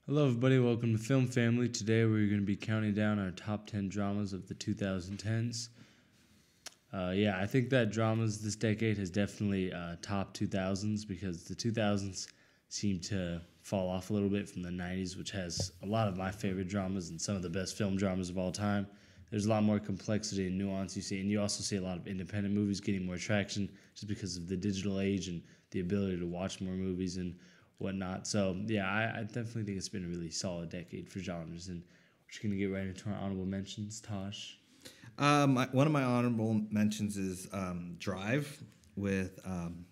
Hello, everybody. Welcome to Film Family. Today, we're going to be counting down our top 10 dramas of the 2010s. I think that dramas this decade has definitely top 2000s because the 2000s seem to fall off a little bit from the 90s, which has a lot of my favorite dramas and some of the best film dramas of all time. There's a lot more complexity and nuance you see, and you also see a lot of independent movies getting more traction just because of the digital age and the ability to watch more movies and whatnot. So, I definitely think it's been a really solid decade for genres, and we're just going to get right into our honorable mentions. Taj? One of my honorable mentions is Drive with Ryan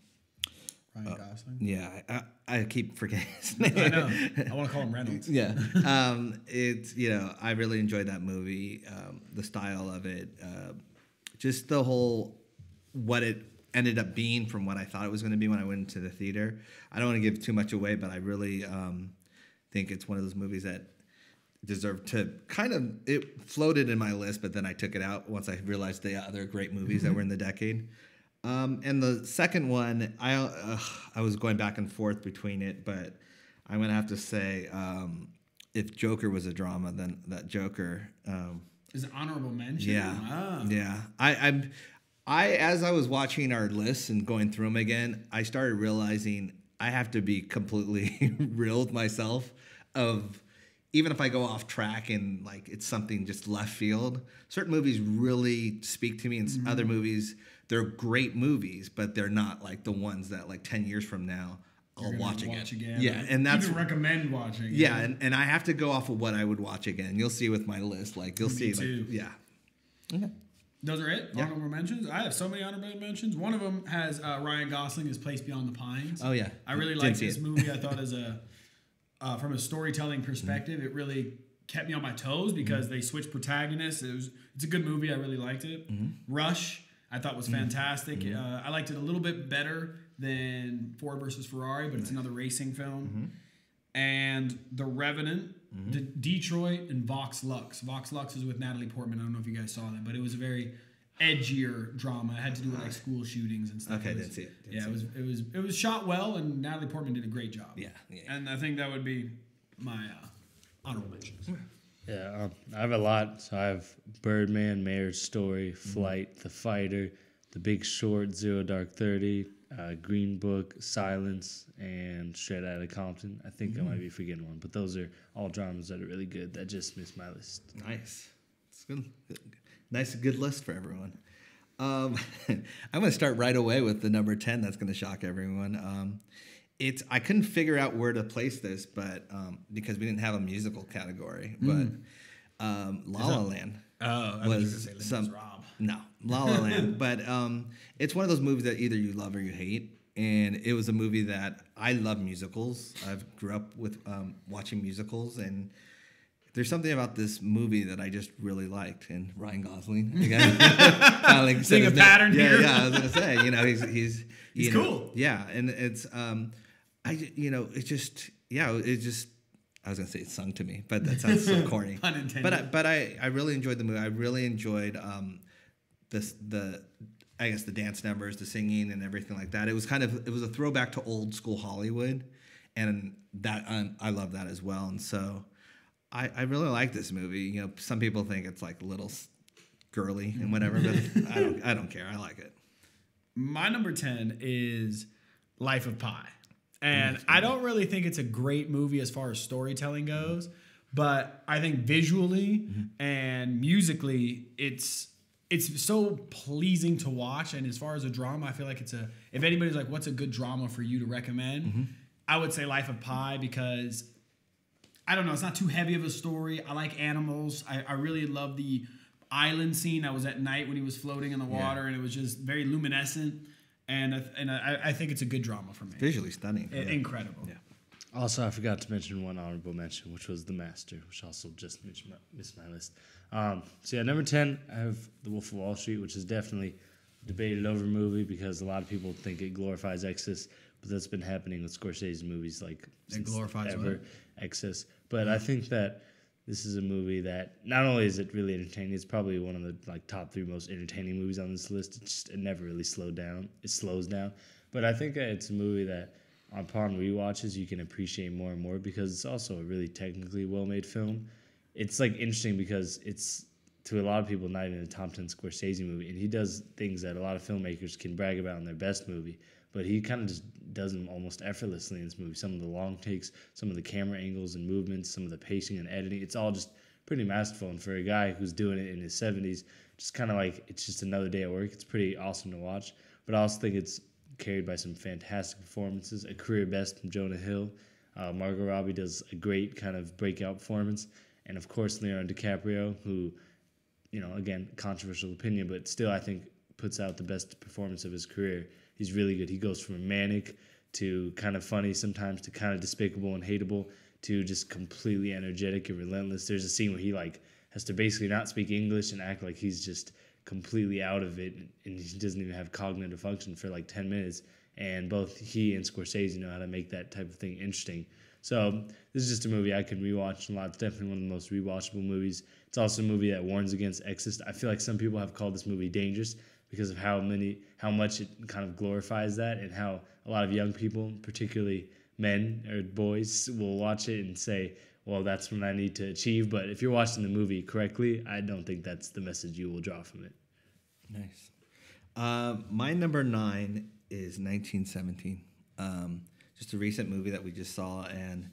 Gosling. Yeah, I keep forgetting his name. I know. I want to call him Reynolds. Yeah, it's I really enjoyed that movie. The style of it, just the whole what it ended up being from what I thought it was going to be when I went into the theater. I don't want to give too much away, but I really think it's one of those movies that deserved to it floated in my list, but then I took it out once I realized the other great movies that were in the decade. And the second one, I was going back and forth between it, but I'm going to have to say if Joker was a drama, then that Joker is an honorable mention. Yeah. Wow. Yeah. I as I was watching our lists and going through them again, I started realizing I have to be completely real with myself of even if I go off track and like it's something just left field, certain movies really speak to me, and other movies, they're great movies, but they're not like the ones that like 10 years from now I'll watch again. Yeah, and that's even recommend watching. Yeah, and I have to go off of what I would watch again. You'll see with my list, like you'll see. Too. Like, yeah. Okay. Those are it? Yeah. Honorable mentions? I have so many honorable mentions. One of them has Ryan Gosling as Place Beyond the Pines. Oh, yeah. I really liked this movie. I thought from a storytelling perspective, it really kept me on my toes because they switched protagonists. It's a good movie. I really liked it. Rush, I thought was fantastic. I liked it a little bit better than Ford versus Ferrari, but it's another racing film. And The Revenant, Detroit, and Vox Lux. Vox Lux is with Natalie Portman. I don't know if you guys saw that, but it was a very edgier drama. It had to do with like school shootings and stuff. Okay, didn't see it. It was shot well, and Natalie Portman did a great job. Yeah. And I think that would be my honorable mentions. Yeah, I have a lot. So I have Birdman, Marriage Story, Flight, The Fighter, The Big Short, Zero Dark 30, Green Book, Silence, and Straight Outta Compton. I think I might be forgetting one, but those are all dramas that are really good that just missed my list. Nice. It's good. Nice, good list for everyone. I'm going to start right away with the number 10. That's going to shock everyone. I couldn't figure out where to place this, but because we didn't have a musical category, but La La Land was some. No, La La Land, but it's one of those movies that either you love or you hate. And it was a movie that I love musicals. I've grew up with watching musicals, and there's something about this movie that I just really liked. And Ryan Gosling, again, seeing a pattern here. Yeah, I was gonna say, he's cool. Yeah, and it's I was gonna say it sung to me, but that sounds so corny. Pun intended. But I really enjoyed the movie. I really enjoyed the dance numbers, the singing, and everything like that. It was a throwback to old school Hollywood, and that I love that as well. And so I really like this movie. Some people think it's like a little girly and whatever, but I don't care. I like it. My number 10 is Life of Pi. And I don't really think it's a great movie as far as storytelling goes, but I think visually and musically, it's so pleasing to watch. And as far as a drama, I feel like if anybody's like, what's a good drama for you to recommend? I would say Life of Pi because, I don't know, it's not too heavy of a story. I like animals. I really love the island scene that was at night when he was floating in the water, and it was just very luminescent. And I think it's a good drama for me. Visually stunning. Incredible. Yeah. Also, I forgot to mention one honorable mention, which was The Master, which also just missed my list. Number 10, I have The Wolf of Wall Street, which is definitely a debated over movie because a lot of people think it glorifies excess, but that's been happening with Scorsese's movies like it glorifies ever excess. But I think that this is a movie that not only is it really entertaining, it's probably one of the top 3 most entertaining movies on this list. It never really slowed down. It slows down, but I think it's a movie that upon rewatches you can appreciate more and more because it's also a really technically well-made film. It's like interesting because it's, to a lot of people, not even a top 10 Scorsese movie, and he does things that a lot of filmmakers can brag about in their best movie, but he kind of just does them almost effortlessly in this movie. Some of the long takes, some of the camera angles and movements, some of the pacing and editing, it's all just pretty masterful. And for a guy who's doing it in his 70s, just kind of like, it's just another day at work. It's pretty awesome to watch. But I also think it's carried by some fantastic performances, a career best from Jonah Hill. Margot Robbie does a great kind of breakout performance. And of course, Leonardo DiCaprio, who, again, controversial opinion, but still I think puts out the best performance of his career. He's really good. He goes from manic to kind of funny sometimes to kind of despicable and hateable to just completely energetic and relentless. There's a scene where he has to basically not speak English and act like he's just completely out of it, and he doesn't even have cognitive function for 10 minutes. And both he and Scorsese know how to make that type of thing interesting. So this is just a movie I can rewatch a lot. It's definitely one of the most rewatchable movies. It's also a movie that warns against excess. I feel like some people have called this movie dangerous because of how much it kind of glorifies that, and how a lot of young people, particularly men or boys, will watch it and say, well, that's what I need to achieve. But if you're watching the movie correctly, I don't think that's the message you will draw from it. Nice. My number 9 is 1917. Just a recent movie that we just saw, and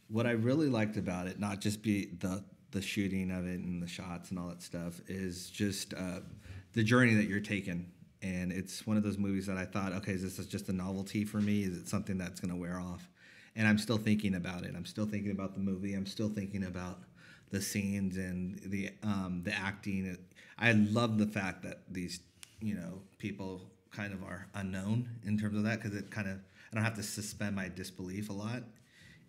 what I really liked about it, not just be the shooting of it and the shots and all that stuff, is just the journey that you're taking. And it's one of those movies that I thought, okay, is this just a novelty for me? Is it something that's going to wear off? And I'm still thinking about it. I'm still thinking about the movie. I'm still thinking about the scenes and the acting. I love the fact that these people kind of are unknown in terms of that, because it kind of, I don't have to suspend my disbelief a lot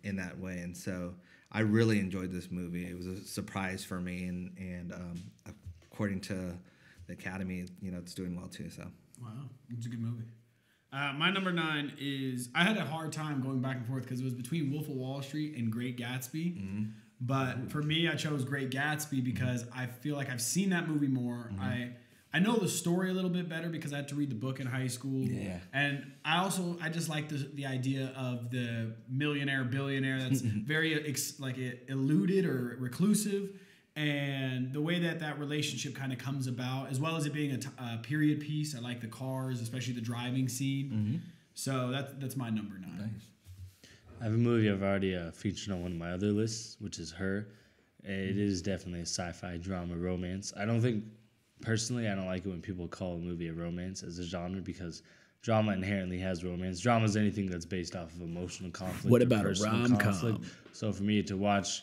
in that way. And so I really enjoyed this movie. It was a surprise for me, and according to the Academy, it's doing well too. So wow, it's a good movie. My number 9 is, I had a hard time going back and forth because it was between Wolf of Wall Street and Great Gatsby. Mm-hmm. But for me, I chose Great Gatsby because I feel like I've seen that movie more. Mm-hmm. I know the story a little bit better because I had to read the book in high school. Yeah. And I just like the idea of the billionaire that's very eluded or reclusive, and the way that relationship kind of comes about, as well as it being a period piece. I like the cars, especially the driving scene. Mm-hmm. So that's my number 9. Nice. I have a movie I've already featured on one of my other lists, which is Her. It is definitely a sci-fi drama romance. Personally, I don't like it when people call a movie a romance as a genre, because drama inherently has romance. Drama is anything that's based off of emotional conflict. What about a rom-com? So for me to watch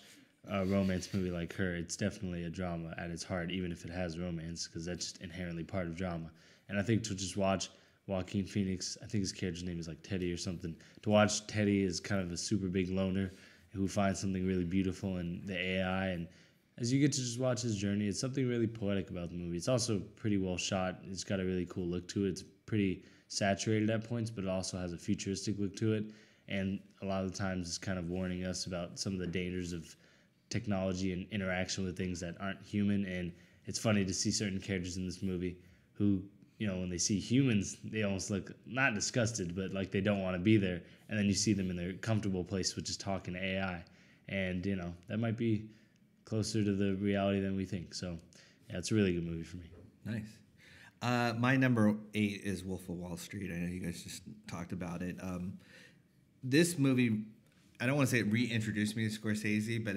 a romance movie like Her, it's definitely a drama at its heart, even if it has romance, because that's just inherently part of drama. And I think to just watch Joaquin Phoenix, I think his character's name is Teddy or something, to watch Teddy as kind of a super big loner who finds something really beautiful in the AI, and as you get to just watch his journey, it's something really poetic about the movie. It's also pretty well shot. It's got a really cool look to it. It's pretty saturated at points, but it also has a futuristic look to it. And a lot of the times it's kind of warning us about some of the dangers of technology and interaction with things that aren't human. And it's funny to see certain characters in this movie who, when they see humans, they almost look not disgusted, but like they don't want to be there. And then you see them in their comfortable place, which is talking to AI. And, that might be closer to the reality than we think. So, yeah, it's a really good movie for me. Nice. My number 8 is Wolf of Wall Street. I know you guys just talked about it. This movie, I don't want to say it reintroduced me to Scorsese, but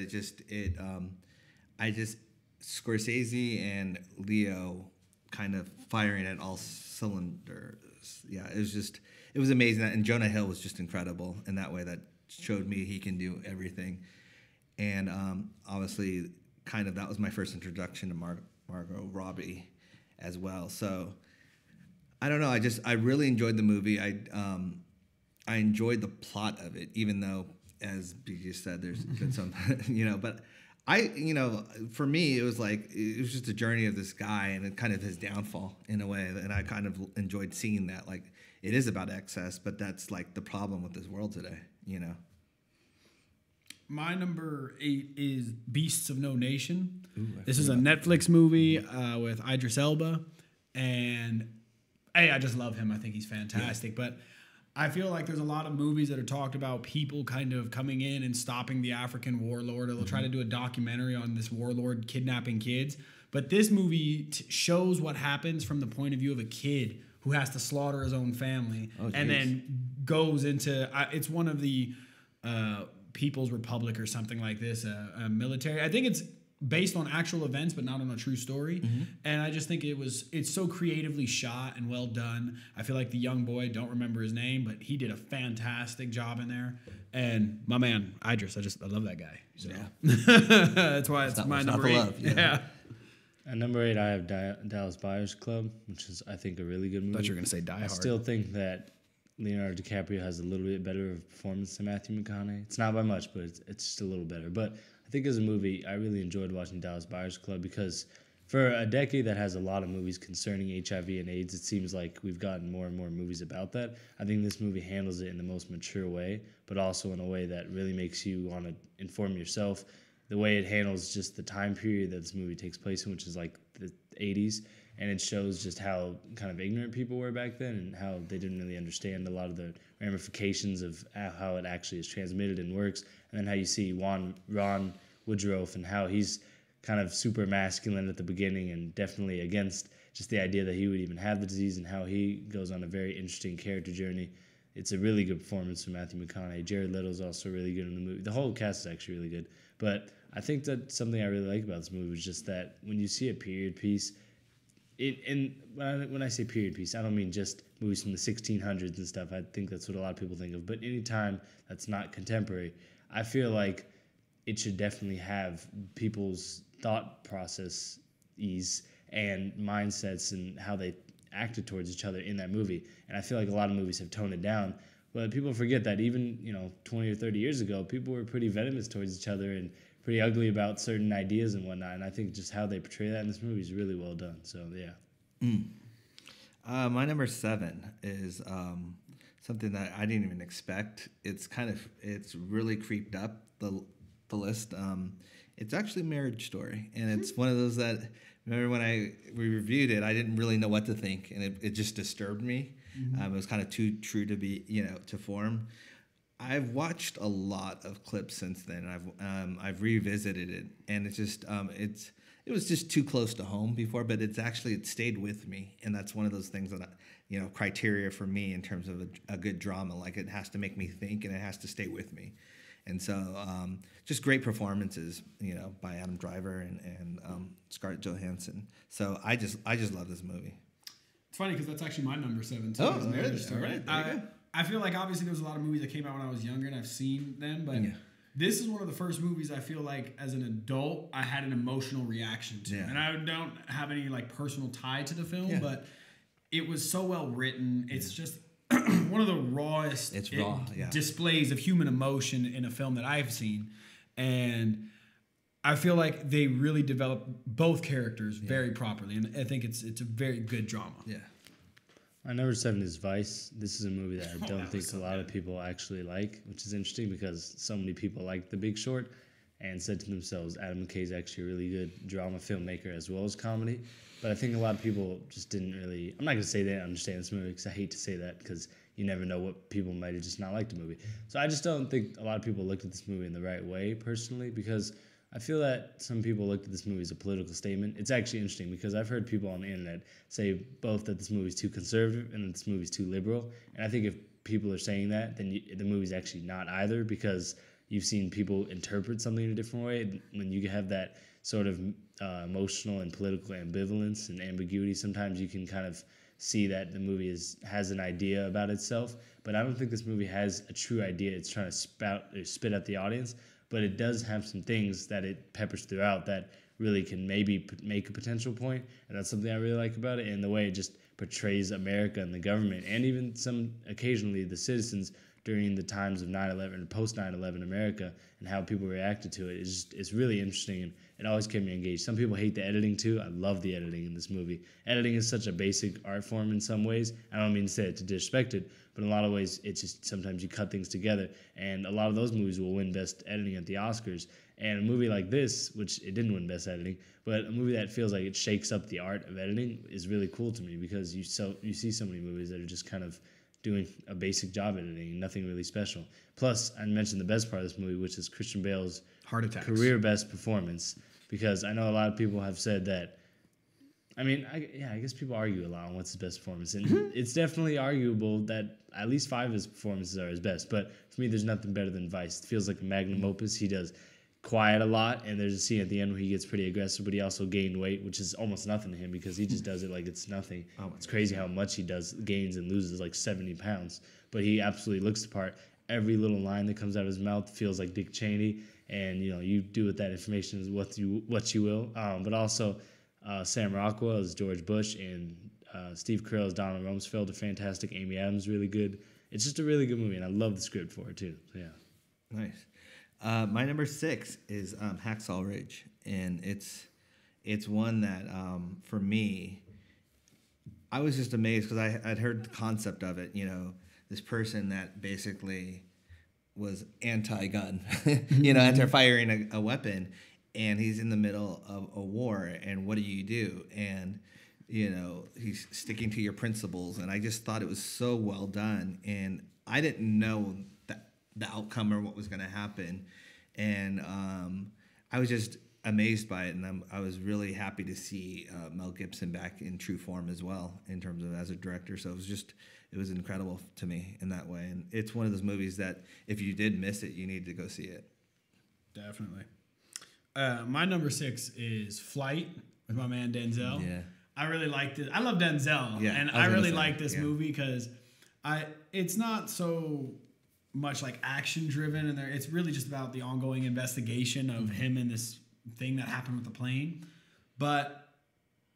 Scorsese and Leo kind of firing at all cylinders. Yeah, it was amazing. And Jonah Hill was just incredible in that way. That showed me he can do everything. And obviously, kind of that was my first introduction to Margot Robbie as well. So I don't know. I really enjoyed the movie. I enjoyed the plot of it, even though, as Bigi said, there's been some, But for me, it was just a journey of this guy and kind of his downfall in a way. And I kind of enjoyed seeing that. It is about excess, but that's the problem with this world today. My number 8 is Beasts of No Nation. Ooh, this is a Netflix movie with Idris Elba. And, I just love him. I think he's fantastic. Yeah. I feel like there's a lot of movies that are talked about people kind of coming in and stopping the African warlord, or they'll try to do a documentary on this warlord kidnapping kids. But this movie shows what happens from the point of view of a kid who has to slaughter his own family, and then goes into it's one of the People's Republic or something like this, a military. I think it's based on actual events, but not on a true story. And I just think it's so creatively shot and well done. I feel like the young boy, don't remember his name, but he did a fantastic job in there. And my man Idris, I love that guy. So. Yeah, that's why it's my number 8. Love, yeah. At number 8, I have Dallas Buyers Club, which is, I think, a really good movie. I thought you were going to say Die Hard. I still think that Leonardo DiCaprio has a little bit better of a performance than Matthew McConaughey. It's not by much, but it's just a little better. But I think as a movie, I really enjoyed watching Dallas Buyers Club because for a decade that has a lot of movies concerning HIV and AIDS, it seems like we've gotten more and more movies about that. I think this movie handles it in the most mature way, but also in a way that really makes you want to inform yourself. The way it handles just the time period that this movie takes place in, which is like the 80s, and it shows just how kind of ignorant people were back then and how they didn't really understand a lot of the ramifications of how it actually is transmitted and works, and then how you see Ron Woodruff and how he's kind of super masculine at the beginning and definitely against just the idea that he would even have the disease, and how he goes on a very interesting character journey. It's a really good performance from Matthew McConaughey. Jared Leto's also really good in the movie. The whole cast is actually really good. But I think that something I really like about this movie was just that when you see a period piece, when I say period piece, I don't mean just movies from the 1600s and stuff. I think that's what a lot of people think of. But any time that's not contemporary, I feel like it should definitely have people's thought processes and mindsets and how they acted towards each other in that movie. And I feel like a lot of movies have toned it down. But people forget that even 20 or 30 years ago, people were pretty venomous towards each other and pretty ugly about certain ideas and whatnot. And I think just how they portray that in this movie is really well done. So, yeah. My number 7 is something that I didn't even expect. It's really creeped up the list. It's actually Marriage Story. And it's one of those that, remember when we reviewed it, I didn't really know what to think. And it just disturbed me. It was kind of too true to be, to form. I've watched a lot of clips since then, and I've revisited it, and it's just it was just too close to home before, but it stayed with me, and that's one of those things that criteria for me in terms of a good drama. Like, it has to make me think, and it has to stay with me, and so just great performances, by Adam Driver and Scarlett Johansson. So I just love this movie. It's funny because that's actually my number 7 too. Oh, Marriage Story. All right. I feel like obviously there was a lot of movies that came out when I was younger and I've seen them, but this is one of the first movies I feel like as an adult I had an emotional reaction to. And I don't have any like personal tie to the film, but it was so well written. It's just one of the rawest displays of human emotion in a film that I've seen. And I feel like they really developed both characters very properly, and I think it's a very good drama. Yeah. My number 7 is Vice. This is a movie that I don't think a lot of people actually like, which is interesting because so many people like The Big Short and said to themselves, Adam McKay's actually a really good drama filmmaker as well as comedy. But I think a lot of people just didn't really, I'm not going to say they didn't understand this movie because I hate to say that because you never know what people might have just not liked the movie. So I just don't think a lot of people looked at this movie in the right way personally, because I feel that some people looked at this movie as a political statement. It's actually interesting because I've heard people on the internet say both that this movie is too conservative and that this movie is too liberal. And I think if people are saying that, then the movie's actually not either, because you've seen people interpret something in a different way. When you have that sort of emotional and political ambivalence and ambiguity, sometimes you can kind of see that the movie has an idea about itself. But I don't think this movie has a true idea it's trying to spit at the audience. But it does have some things that it peppers throughout that really can maybe make a potential point, and that's something I really like about it. And the way it just portrays America and the government, and even occasionally the citizens during the times of 9/11 and post 9/11 America, and how people reacted to it. It's really interesting, and it always kept me engaged. Some people hate the editing too. I love the editing in this movie. Editing is such a basic art form in some ways. I don't mean to say it to disrespect it, but in a lot of ways, it's just sometimes you cut things together, and a lot of those movies will win Best Editing at the Oscars. And a movie like this, which it didn't win Best Editing, but a movie that feels like it shakes up the art of editing is really cool to me, because you see so many movies that are just kind of doing a basic job editing, nothing really special. Plus, I mentioned the best part of this movie, which is Christian Bale's Heart attacks. career best performance, because I know a lot of people have said that. I mean, I guess people argue a lot on what's his best performance, and it's definitely arguable that at least 5 of his performances are his best. But for me, there's nothing better than Vice. It feels like a magnum opus. He does quiet a lot, and there's a scene at the end where he gets pretty aggressive, but he also gained weight, which is almost nothing to him because he just does it like it's nothing. It's crazy how much he gains and loses, like 70 pounds. But he absolutely looks the part. Every little line that comes out of his mouth feels like Dick Cheney, and you do with that information is what you will. But also Sam Rockwell as George Bush, and Steve Carell as Donald Rumsfeld are fantastic. Amy Adams is really good. It's just a really good movie, and I love the script for it too. So, yeah. Nice. My number 6 is Hacksaw Ridge, and it's one that for me, I was just amazed because I'd heard the concept of it. This person that basically was anti-gun, anti-firing a weapon, and he's in the middle of a war, and what do? And he's sticking to your principles, and I just thought it was so well done, and I didn't know the outcome or what was going to happen, and I was just amazed by it, and I was really happy to see Mel Gibson back in true form as well in terms of as a director. So it was incredible to me in that way, and it's one of those movies that if you did miss it, you need to go see it. Definitely. My number 6 is Flight with my man Denzel. Yeah, I really liked it. I love Denzel, yeah, and I really like this movie because it's not so much like action driven, and it's really just about the ongoing investigation of him and this thing that happened with the plane. But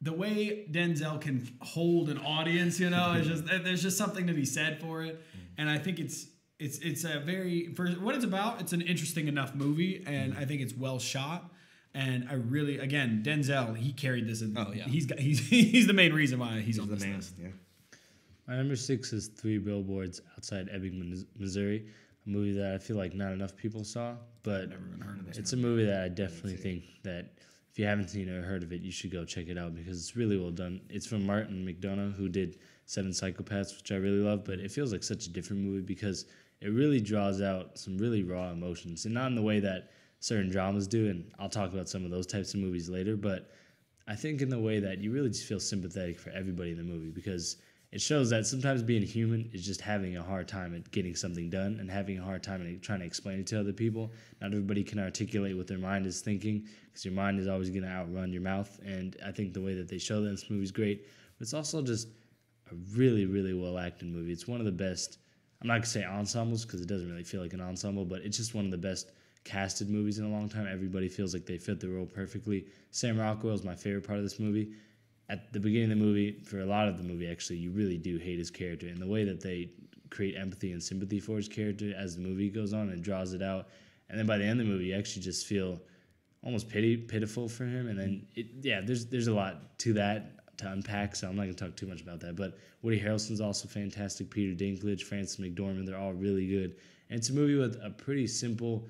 the way Denzel can hold an audience, is just there's just something to be said for it. And I think it's a very, for what it's about, it's an interesting enough movie, and I think it's well shot. And I really, again, Denzel, he carried this. He's the main reason why he's on this list. Yeah. My number 6 is 3 Billboards Outside Ebbing, Missouri, a movie that I feel like not enough people saw, but Never even heard of this. it's a movie that I definitely think that if you haven't seen or heard of it, you should go check it out because it's really well done. It's from Martin McDonough, who did 7 Psychopaths, which I really love, but it feels like such a different movie because it really draws out some really raw emotions, and not in the way that certain dramas do, and I'll talk about some of those types of movies later, but I think in the way that you really just feel sympathetic for everybody in the movie because it shows that sometimes being human is just having a hard time at getting something done and having a hard time at trying to explain it to other people. Not everybody can articulate what their mind is thinking because your mind is always going to outrun your mouth, and I think the way that they show that in this movie is great, but it's also just a really, really well-acted movie. It's one of the best, I'm not going to say ensembles because it doesn't really feel like an ensemble, but it's just one of the best casted movies in a long time. Everybody feels like they fit the role perfectly. Sam Rockwell is my favorite part of this movie. At the beginning of the movie, for a lot of the movie, actually, you really do hate his character. And the way that they create empathy and sympathy for his character as the movie goes on and draws it out. And then by the end of the movie, you actually just feel almost pitiful for him. And then, there's a lot to that to unpack, so I'm not going to talk too much about that. But Woody Harrelson's also fantastic. Peter Dinklage, Frances McDormand, they're all really good. And it's a movie with a pretty simple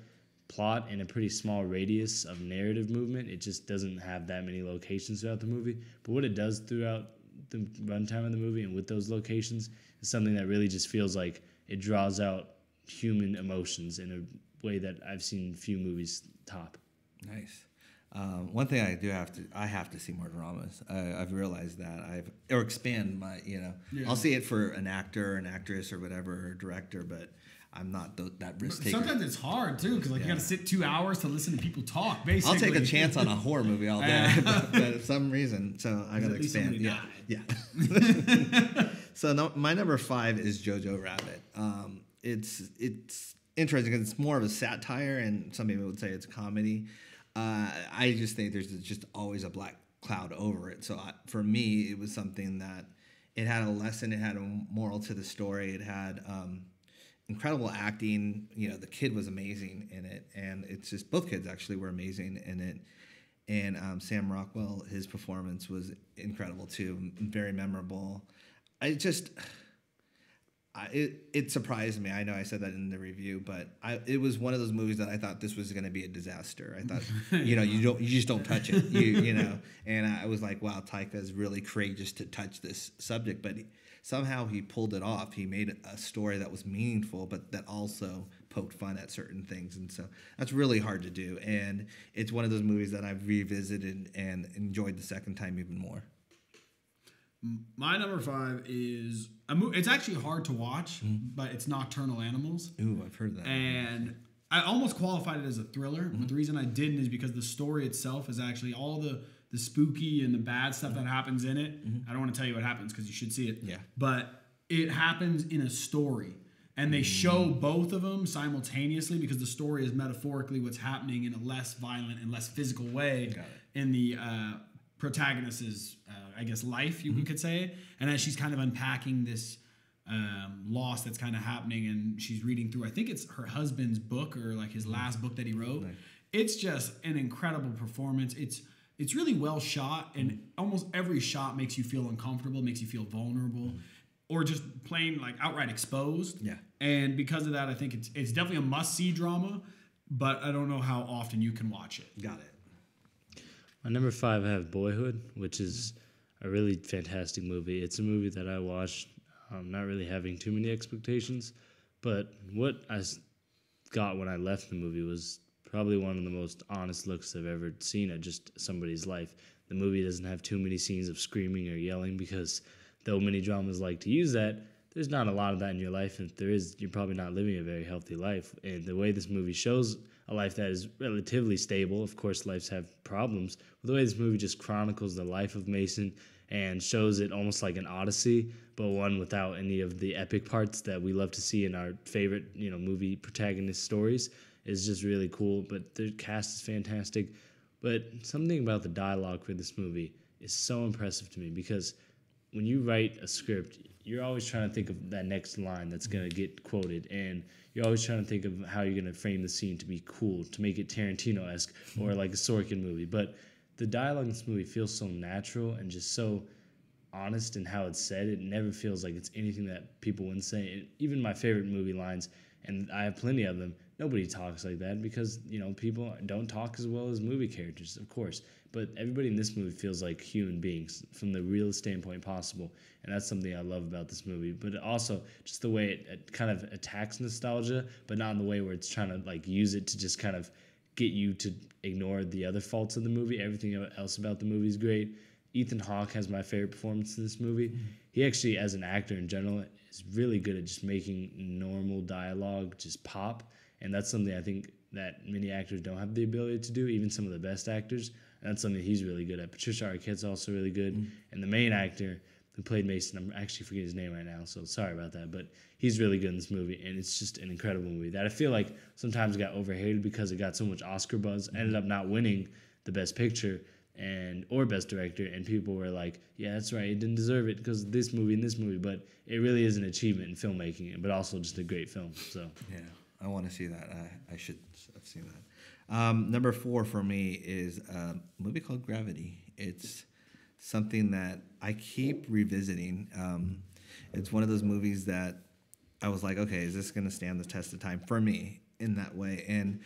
plot and a pretty small radius of narrative movement. It just doesn't have that many locations throughout the movie. But what it does throughout the runtime of the movie and with those locations is something that really just feels like it draws out human emotions in a way that I've seen few movies top. Nice. One thing I have to see more dramas. I've realized that or expand my, I'll see it for an actor or an actress or whatever, or director, but I'm not that risk taker. Sometimes it's hard too because you got to sit 2 hours to listen to people talk. Basically, I'll take a chance on a horror movie all day, but for some reason, so I got to expand. Yeah. So my number 5 is Jojo Rabbit. It's interesting because it's more of a satire, and some people would say it's a comedy. I just think there's just always a black cloud over it. So for me, it was something that it had a lesson, it had a moral to the story, it had incredible acting. The kid was amazing in it, and it's just both kids actually were amazing in it. And Sam Rockwell, his performance was incredible too, very memorable. it surprised me. I know I said that in the review, but it was one of those movies that I thought this was going to be a disaster. I thought, you just don't touch it, you know. And I was like, wow, Taika is really courageous to touch this subject, but somehow he pulled it off. He made a story that was meaningful, but that also poked fun at certain things, and so that's really hard to do. And it's one of those movies that I've revisited and enjoyed the second time even more. My number 5 is it's actually hard to watch, but it's Nocturnal Animals. Ooh, I've heard that. And I almost qualified it as a thriller, but the reason I didn't is because the story itself is actually all the spooky and the bad stuff that happens in it. I don't want to tell you what happens because you should see it. Yeah. But it happens in a story. And they show both of them simultaneously because the story is metaphorically what's happening in a less violent and less physical way in the protagonist's, I guess, life, you could say. And as she's kind of unpacking this loss that's kind of happening, and she's reading through, I think it's her husband's book or like his last book that he wrote. Right. It's just an incredible performance. It's really well shot, and almost every shot makes you feel uncomfortable, makes you feel vulnerable. Or just plain like outright exposed. Yeah. And because of that, I think it's definitely a must-see drama, but I don't know how often you can watch it. Got it. My number 5, I have Boyhood, which is a really fantastic movie. It's a movie that I watched not really having too many expectations, but what I got when I left the movie was probably one of the most honest looks I've ever seen at just somebody's life. The movie doesn't have too many scenes of screaming or yelling because though many dramas like to use that, there's not a lot of that in your life. And if there is, you're probably not living a very healthy life. And the way this movie shows a life that is relatively stable, of course, lives have problems, but the way this movie just chronicles the life of Mason and shows it almost like an odyssey, but one without any of the epic parts that we love to see in our favorite, movie protagonist stories, is just really cool. But the cast is fantastic. But something about the dialogue for this movie is so impressive to me because when you write a script, you're always trying to think of that next line that's going to get quoted, and you're always trying to think of how you're going to frame the scene to be cool, to make it Tarantino-esque or like a Sorkin movie. But the dialogue in this movie feels so natural and just so honest in how it's said. It never feels like it's anything that people wouldn't say. And even my favorite movie lines, and I have plenty of them, nobody talks like that because, people don't talk as well as movie characters, of course. But everybody in this movie feels like human beings from the realest standpoint possible. And that's something I love about this movie. But also just the way it kind of attacks nostalgia, but not in the way where it's trying to use it to just kind of get you to ignore the other faults of the movie. Everything else about the movie is great. Ethan Hawke has my favorite performance in this movie. He actually, as an actor in general, is really good at just making normal dialogue just pop. And that's something I think that many actors don't have the ability to do, even some of the best actors. And that's something he's really good at. Patricia Arquette's also really good. And the main actor who played Mason, I'm actually forgetting his name right now, so sorry about that. But he's really good in this movie, and it's just an incredible movie that I feel like sometimes got overhated because it got so much Oscar buzz, ended up not winning the Best Picture or Best Director, and people were like, yeah, that's right, it didn't deserve it because of this movie and this movie. But it really is an achievement in filmmaking, but also just a great film. So yeah, I want to see that. I should have seen that. Number 4 for me is a movie called Gravity. It's something that I keep revisiting. It's one of those movies that I was like, okay, is this going to stand the test of time for me in that way? And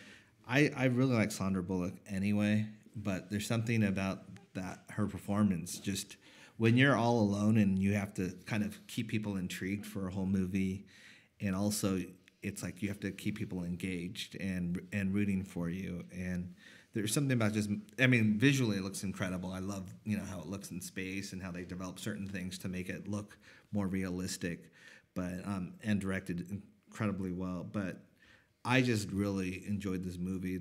I really like Sandra Bullock anyway, but there's something about that, her performance, just when you're all alone and you have to kind of keep people intrigued for a whole movie, and also it's like you have to keep people engaged and rooting for you. And there's something about visually it looks incredible. I love, how it looks in space and how they develop certain things to make it look more realistic, but and directed incredibly well. But I just really enjoyed this movie.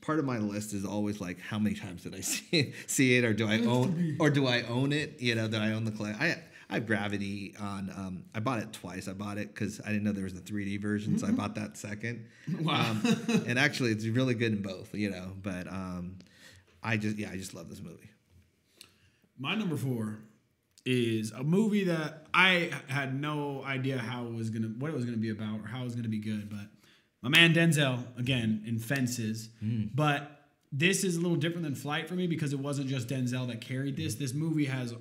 Part of my list is always like, how many times did I see it, or do I own it? Do I own the collection? I have Gravity on. I bought it twice. I bought it because I didn't know there was a 3D version, so I bought that second. Wow! And actually, it's really good in both. But I just love this movie. My number 4 is a movie that I had no idea what it was gonna be about or how it was gonna be good. But my man Denzel, again, in Fences. But this is a little different than Flight for me because it wasn't just Denzel that carried this. This movie has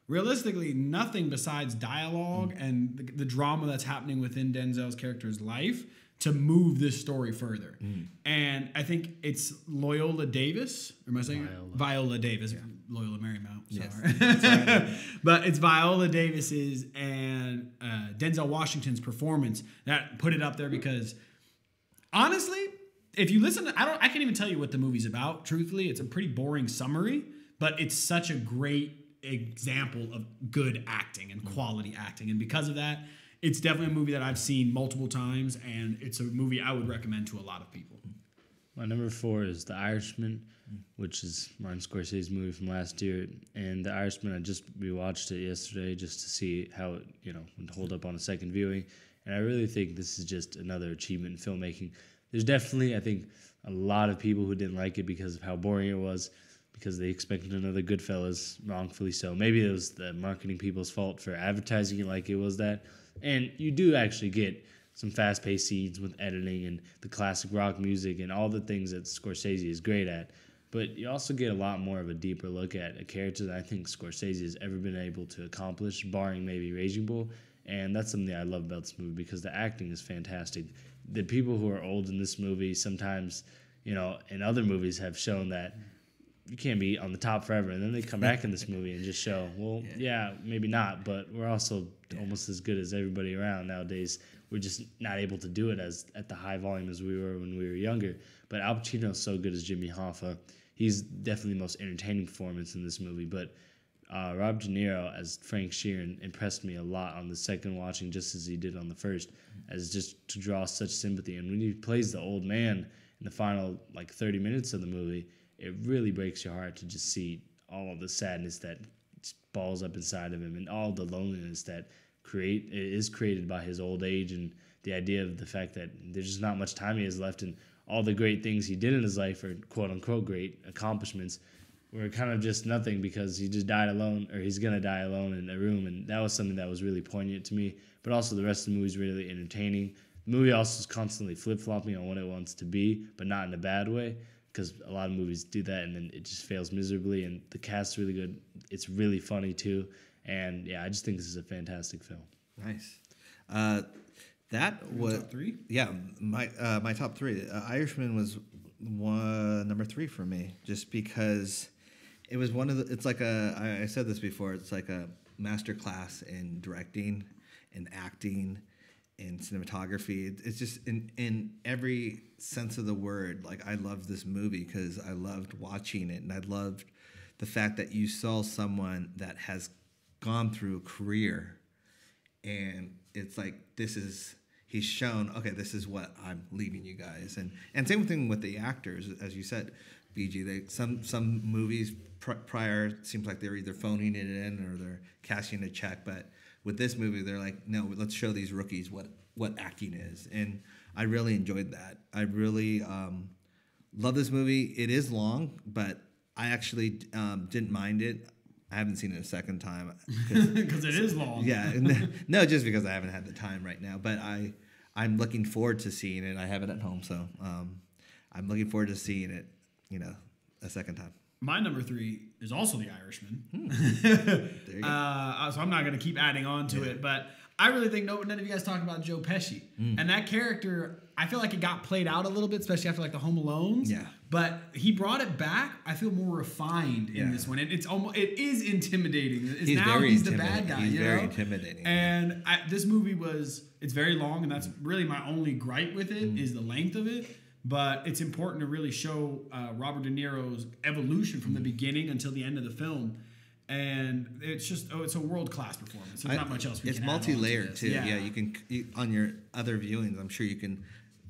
realistically nothing besides dialogue and the drama that's happening within Denzel's character's life to move this story further. And I think it's Loyola Davis, or am I saying Viola Davis? Yeah. Loyola Marymount. Sorry. Yes. But it's Viola Davis's and Denzel Washington's performance that put it up there, because honestly, if you listen, I can't even tell you what the movie's about. Truthfully, it's a pretty boring summary, but it's such a great example of good acting and quality acting. And because of that, it's definitely a movie that I've seen multiple times, and it's a movie I would recommend to a lot of people. My number 4 is The Irishman, which is Martin Scorsese's movie from last year. And The Irishman, I just rewatched it yesterday just to see how it, would hold up on a second viewing. And I really think this is just another achievement in filmmaking. There's definitely, I think, a lot of people who didn't like it because of how boring it was, because they expected another Goodfellas, wrongfully so. Maybe it was the marketing people's fault for advertising it like it was that. And you do actually get some fast-paced scenes with editing and the classic rock music and all the things that Scorsese is great at. But you also get a lot more of a deeper look at a character that I think Scorsese has ever been able to accomplish, barring maybe Raging Bull. And that's something I love about this movie, because the acting is fantastic. The people who are old in this movie sometimes, in other movies have shown that you can't be on the top forever, and then they come back in this movie and just show, maybe not, but we're also almost as good as everybody around nowadays. We're just not able to do it at the high volume as we were when we were younger. But Al Pacino's so good as Jimmy Hoffa. He's definitely the most entertaining performance in this movie. But Rob De Niro as Frank Sheeran impressed me a lot on the second watching, just as he did on the first, as just to draw such sympathy. And when he plays the old man in the final 30 minutes of the movie, it really breaks your heart to just see all of the sadness that balls up inside of him, and all the loneliness that is created by his old age, and the idea of the fact that there's just not much time he has left, and all the great things he did in his life, or quote-unquote great accomplishments, were kind of just nothing because he just died alone, or he's going to die alone in a room. And that was something that was really poignant to me. But also the rest of the movie is really entertaining. The movie also is constantly flip-flopping on what it wants to be, but not in a bad way, because a lot of movies do that and then it just fails miserably. And the cast's really good. It's really funny too. And yeah, I just think this is a fantastic film. Nice. That was top 3? Yeah, my top 3. Irishman was number 3 for me, just because it was one of the. It's like I said this before. It's like a master class in directing, and acting, and cinematography. It's just in every sense of the word. Like, I loved this movie because I loved watching it, and I loved the fact that you saw someone that has gone through a career, and it's like he's shown, okay, this is what I'm leaving you guys, and same thing with the actors, as you said, BG. Some movies prior seems like they're either phoning it in or they're cashing a check, but with this movie, they're like, no, let's show these rookies what acting is, and I really enjoyed that. I really love this movie. It is long, but I actually didn't mind it. I haven't seen it a second time because it is long. Yeah, no, just because I haven't had the time right now. But I'm looking forward to seeing it. I have it at home, so I'm looking forward to seeing it, a second time. My number 3 is also The Irishman. There you go. So I'm not going to keep adding on to it, but I really think none of you guys talk about Joe Pesci. And that character, I feel like it got played out a little bit, especially after the Home Alones. Yeah. But he brought it back. I feel more refined in this one. It is intimidating. He's the bad guy. He's very intimidating. And this movie it's very long, and that's really my only gripe with it is the length of it. But it's important to really show Robert De Niro's evolution from the beginning until the end of the film. And it's a world-class performance. There's not much else we can add on to this. It's multi-layered, too. Yeah, you can, on your other viewings, I'm sure you can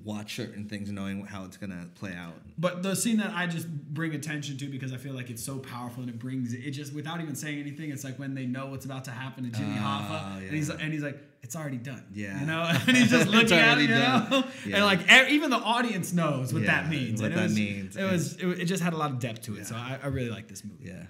watch certain things knowing how it's going to play out. But the scene that I just bring attention to because I feel like it's so powerful and it just, without even saying anything, it's like when they know what's about to happen to Jimmy Hoffa, yeah. and he's like, it's already done. Yeah. And he's just looking at it, Yeah. And even the audience knows what that means. What that means. It just had a lot of depth to it. So I really like this movie. Yeah.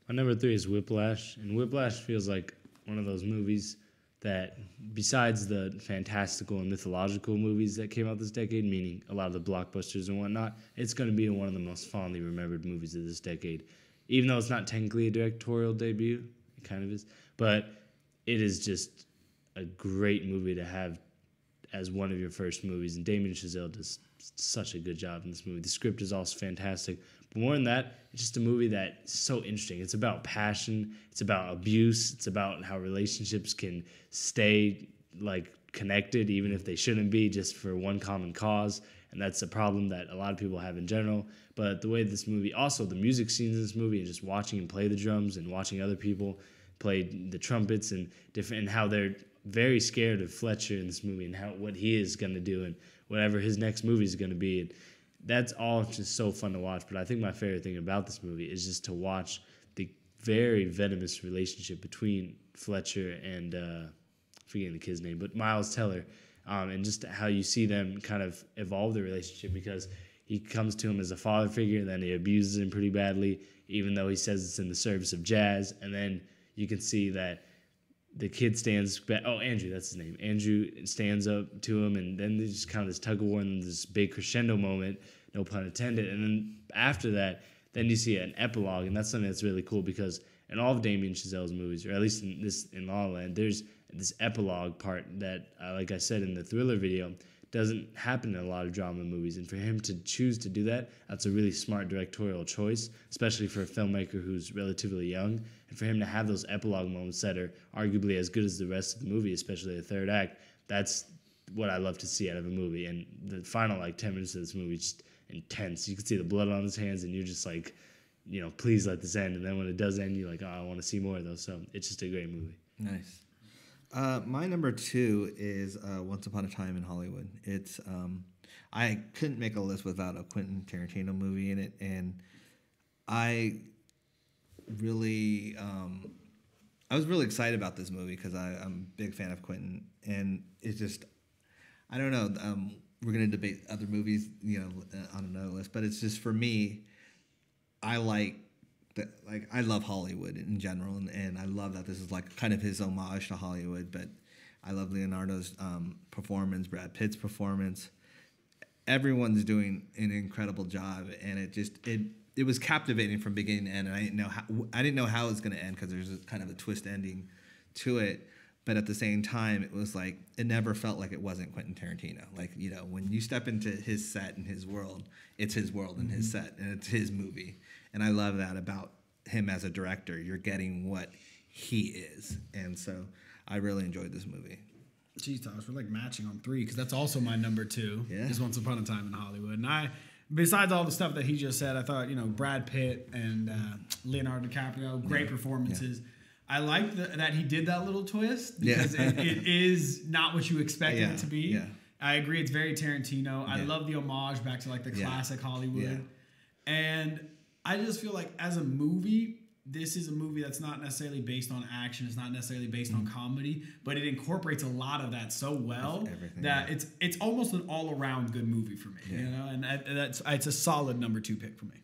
My number 3 is Whiplash, and Whiplash feels like one of those movies that, besides the fantastical and mythological movies that came out this decade, meaning a lot of the blockbusters and whatnot, it's going to be one of the most fondly remembered movies of this decade. Even though it's not technically a directorial debut, It kind of is. But it is just a great movie to have as one of your first movies. And Damien Chazelle does such a good job in this movie. The script is also fantastic. But more than that, it's just a movie that's so interesting. It's about passion. It's about abuse. It's about how relationships can stay like connected even if they shouldn't be, just for one common cause. And that's a problem that a lot of people have in general. But the way this movie, also the music scenes in this movie, and just watching him play the drums and watching other people play the trumpets and different, and how they're very scared of Fletcher in this movie and what he is going to do and whatever his next movie is going to be. And that's all just so fun to watch. But I think my favorite thing about this movie is just to watch the very venomous relationship between Fletcher and forgetting the kid's name, but Miles Teller, and just how you see them kind of evolve their relationship, because he comes to him as a father figure, and then he abuses him pretty badly, even though he says it's in the service of jazz. And then you can see that the kid stands back. Oh, Andrew, that's his name. Andrew stands up to him, and then there's just kind of this tug of war and this big crescendo moment, no pun intended. And then after that, then you see an epilogue, and that's something that's really cool, because in all of Damien Chazelle's movies, or at least in La La Land, there's this epilogue part that, like I said in the Thriller video, doesn't happen in a lot of drama movies. And for him to choose to do that, that's a really smart directorial choice, especially for a filmmaker who's relatively young. And for him to have those epilogue moments that are arguably as good as the rest of the movie, especially the third act, that's what I love to see out of a movie. And the final 10 minutes of this movie is just intense. You can see the blood on his hands, and you're just like, please let this end. And then when it does end, you're like, oh, I want to see more of those. So it's just a great movie. Nice. My number 2 is Once Upon a Time in Hollywood. It's I couldn't make a list without a Quentin Tarantino movie in it, and I really I was really excited about this movie because I'm a big fan of Quentin, and it's just, I don't know. We're gonna debate other movies, on another list, but it's just, for me, I love Hollywood in general, and I love that this is kind of his homage to Hollywood. But I love Leonardo's performance, Brad Pitt's performance. Everyone's doing an incredible job, and it was captivating from beginning to end. And I didn't know how it was going to end, because there's kind of a twist ending to it. But at the same time, it was it never felt like it wasn't Quentin Tarantino. When you step into his set and his world, it's his world and his set, and it's his movie. And I love that about him as a director. You're getting what he is. And so I really enjoyed this movie. Geez, Tosh, we're matching on 3, because that's also my number 2. Yeah. Is Once Upon a Time in Hollywood. And besides all the stuff that he just said, I thought, Brad Pitt and Leonardo DiCaprio, great performances. Yeah. I like that he did that little twist, because it is not what you expected it to be. Yeah. I agree, it's very Tarantino. I love the homage back to the classic Hollywood. Yeah. And I just feel like, as a movie, this is a movie that's not necessarily based on action. It's not necessarily based on comedy, but it incorporates a lot of that so well that it's almost an all-around good movie for me. And it's a solid number 2 pick for me.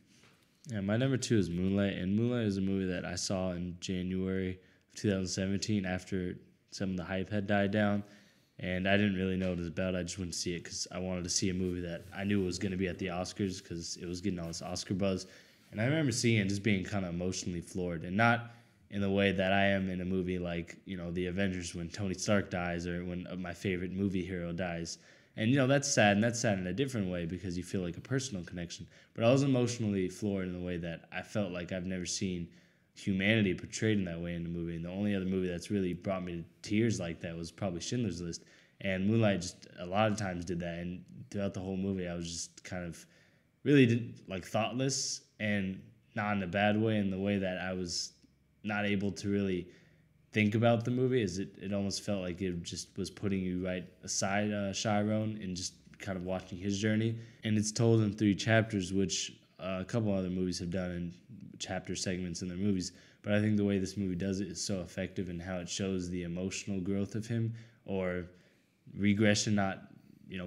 Yeah, my number 2 is Moonlight, and Moonlight is a movie that I saw in January of 2017 after some of the hype had died down, and I didn't really know what it was about. I just went to see it because I wanted to see a movie that I knew was going to be at the Oscars, because it was getting all this Oscar buzz. And I remember seeing it and just being kind of emotionally floored, and not in the way that I am in a movie like, The Avengers, when Tony Stark dies, or when my favorite movie hero dies. And, that's sad, and that's sad in a different way, because you feel like a personal connection. But I was emotionally floored in the way that I felt like I've never seen humanity portrayed in that way in a movie. And the only other movie that's really brought me to tears like that was probably Schindler's List. And Moonlight just a lot of times did that. And throughout the whole movie, I was just kind of really thoughtless, and not in a bad way, in the way that I was not able to really think about the movie, as it almost felt like it just was putting you right aside Chiron, and just kind of watching his journey. And it's told in 3 chapters, which a couple other movies have done in chapter segments in their movies. But I think the way this movie does it is so effective, in how it shows the emotional growth of him, or regression, not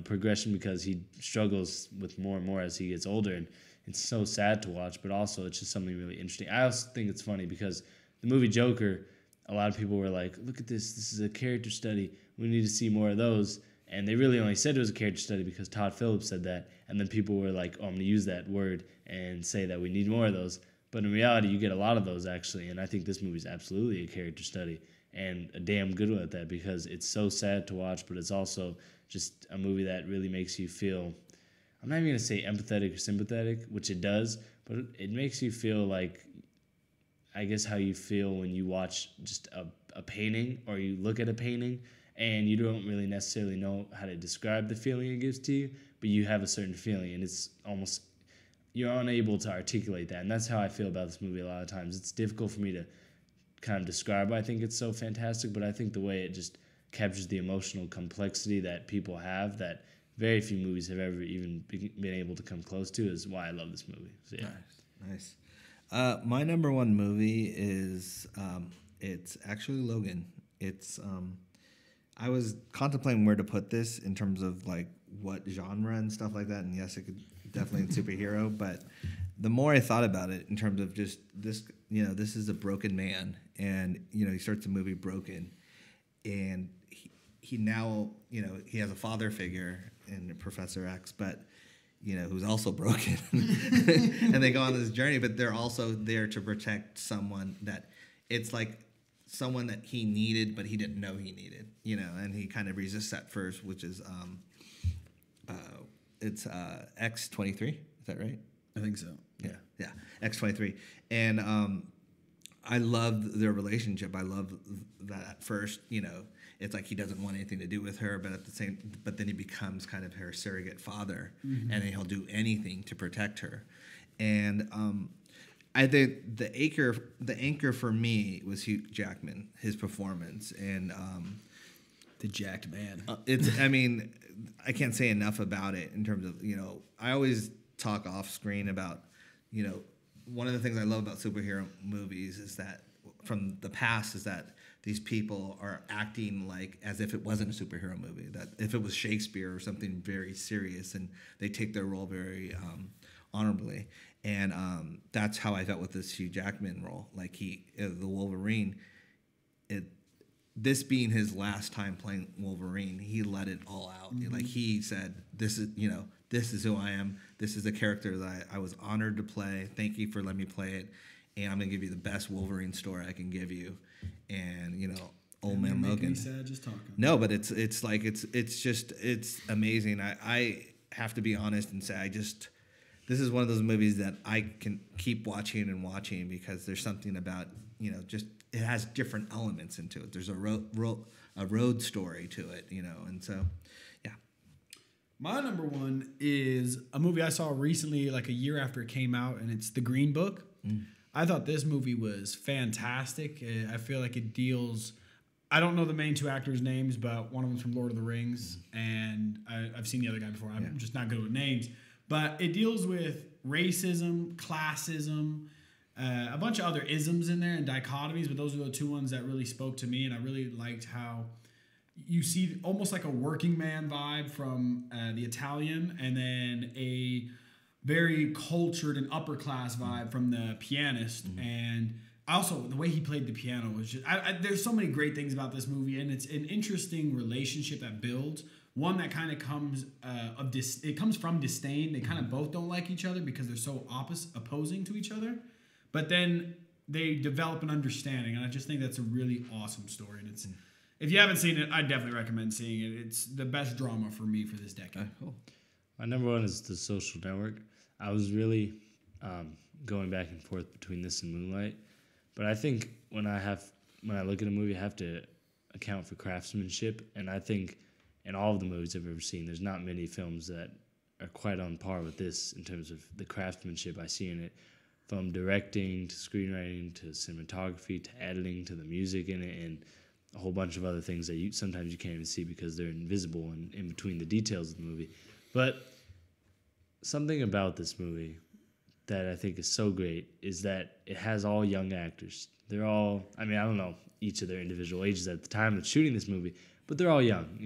progression, because he struggles with more and more as he gets older. And it's so sad to watch, but also it's just something really interesting. I also think it's funny, because the movie Joker, a lot of people were like, look at this. This is a character study. We need to see more of those. And they really only said it was a character study because Todd Phillips said that. And then people were like, oh, I'm going to use that word and say that we need more of those. But in reality, you get a lot of those, actually. And I think this movie is absolutely a character study, and a damn good one at that, because it's so sad to watch, but it's also just a movie that really makes you feel, I'm not even going to say empathetic or sympathetic, which it does, but it makes you feel like, I guess, how you feel when you watch just a painting, or you look at a painting and you don't really necessarily know how to describe the feeling it gives to you, but you have a certain feeling, and it's almost, you're unable to articulate that. And that's how I feel about this movie a lot of times. It's difficult for me to kind of describe why I think it's so fantastic, but I think the way it just captures the emotional complexity that people have, that very few movies have ever even been able to come close to, is why I love this movie. So, yeah. Nice. My number one movie is, it's actually Logan. It's, I was contemplating where to put this in terms of like what genre and stuff like that. And yes, it could definitely superhero, but the more I thought about it in terms of just this, this is a broken man, and, he starts the movie broken, and he now, he has a father figure in Professor X, but, who's also broken. And they go on this journey, but they're also there to protect someone that it's like someone that he needed, but he didn't know he needed, and he kind of resists at first, which is, it's X-23. Is that right? I think so. Yeah. X-23. And I love their relationship. I love that at first, it's like he doesn't want anything to do with her, but then he becomes kind of her surrogate father, and then he'll do anything to protect her. And I think the anchor for me was Hugh Jackman, his performance, and the jacked man. I can't say enough about it in terms of, I always talk off screen about, one of the things I love about superhero movies is that from the past is that these people are acting like as if it wasn't a superhero movie, that if it was Shakespeare or something very serious, and they take their role very honorably. And that's how I felt with this Hugh Jackman role. Like the Wolverine, this being his last time playing Wolverine, he let it all out. Like he said, this is who I am. This is a character that I was honored to play. Thank you for letting me play it. And I'm going to give you the best Wolverine story I can give you. And, old man Logan. Sad just talking. No, but it's amazing. I have to be honest and say, this is one of those movies that I can keep watching and watching, because there's something about, just it has different elements into it. There's a road story to it, and so, yeah. My number one is a movie I saw recently, like a year after it came out, and it's The Green Book. I thought this movie was fantastic. I feel like it deals, I don't know the main two actors' names, but one of them's from Lord of the Rings, and I've seen the other guy before. I'm just not good with names. But it deals with racism, classism, a bunch of other isms in there and dichotomies, but those are the two ones that really spoke to me, and I really liked how you see almost like a working man vibe from the Italian, and then a very cultured and upper class vibe from the pianist. And also the way he played the piano was just, there's so many great things about this movie, and it's an interesting relationship that builds. One that kind of comes it comes from disdain. They kind of both don't like each other because they're so opposing to each other. But then they develop an understanding, and I just think that's a really awesome story. And it's, if you haven't seen it, I definitely recommend seeing it. It's the best drama for me for this decade. Cool. My number one is The Social Network. I was really going back and forth between this and Moonlight, but I think when I look at a movie, I have to account for craftsmanship, and I think in all of the movies I've ever seen, there's not many films that are quite on par with this in terms of the craftsmanship I see in it, from directing to screenwriting to cinematography to editing to the music in it, and a whole bunch of other things that sometimes you can't even see because they're invisible and in between the details of the movie. But something about this movie that I think is so great is that it has all young actors. They're all, I don't know each of their individual ages at the time of shooting this movie, but they're all young,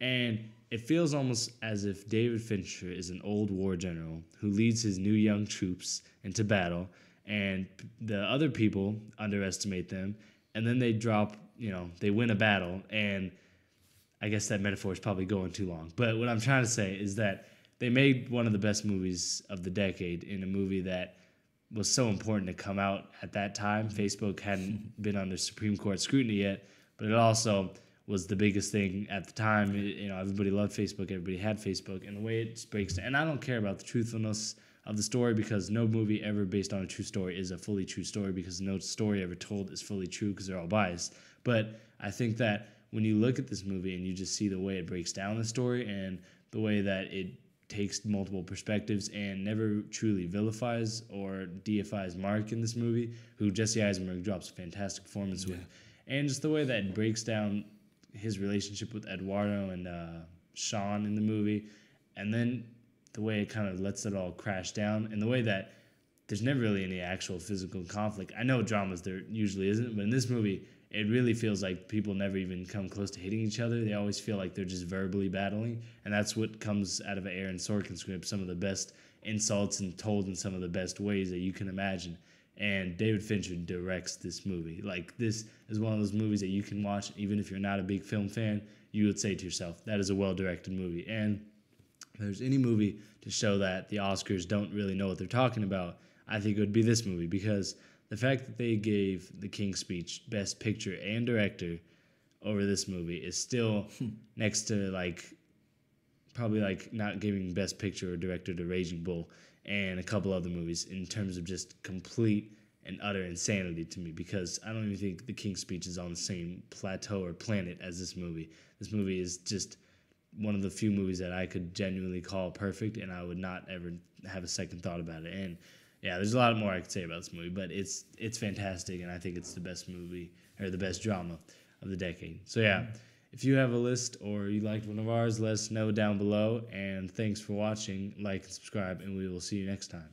and it feels almost as if David Fincher is an old war general who leads his new young troops into battle, and the other people underestimate them, and then they drop, they win a battle, and I guess that metaphor is probably going too long. But what I'm trying to say is that they made one of the best movies of the decade in a movie that was so important to come out at that time. Facebook hadn't been under Supreme Court scrutiny yet, but it also was the biggest thing at the time. Everybody loved Facebook, everybody had Facebook, and the way it just breaks down. And I don't care about the truthfulness of the story, because no movie ever based on a true story is a fully true story, because no story ever told is fully true, because they're all biased. But I think that when you look at this movie and you just see the way it breaks down the story and the way that it takes multiple perspectives and never truly vilifies or deifies Mark in this movie, who Jesse Eisenberg drops a fantastic performance with, and just the way that it breaks down his relationship with Eduardo and Sean in the movie, and then the way it kind of lets it all crash down, and the way that there's never really any actual physical conflict. I know dramas there usually isn't, but in this movie, it really feels like people never even come close to hitting each other. They always feel like they're just verbally battling, and that's what comes out of an Aaron Sorkin script, some of the best insults and told in some of the best ways that you can imagine. And David Fincher directs this movie. Like, this is one of those movies that you can watch, even if you're not a big film fan, you would say to yourself, that is a well-directed movie. And if there's any movie to show that the Oscars don't really know what they're talking about, I think it would be this movie, because the fact that they gave The King's Speech Best Picture and Director over this movie is still next to, probably not giving Best Picture or Director to Raging Bull and a couple other movies, in terms of just complete and utter insanity to me, because I don't even think The King's Speech is on the same plateau or planet as this movie. This movie is just one of the few movies that I could genuinely call perfect, and I would not ever have a second thought about it. And yeah, there's a lot more I could say about this movie, but it's fantastic, and I think it's the best movie, or the best drama of the decade. So yeah, if you have a list or you liked one of ours, let us know down below, and thanks for watching. Like and subscribe, and we will see you next time.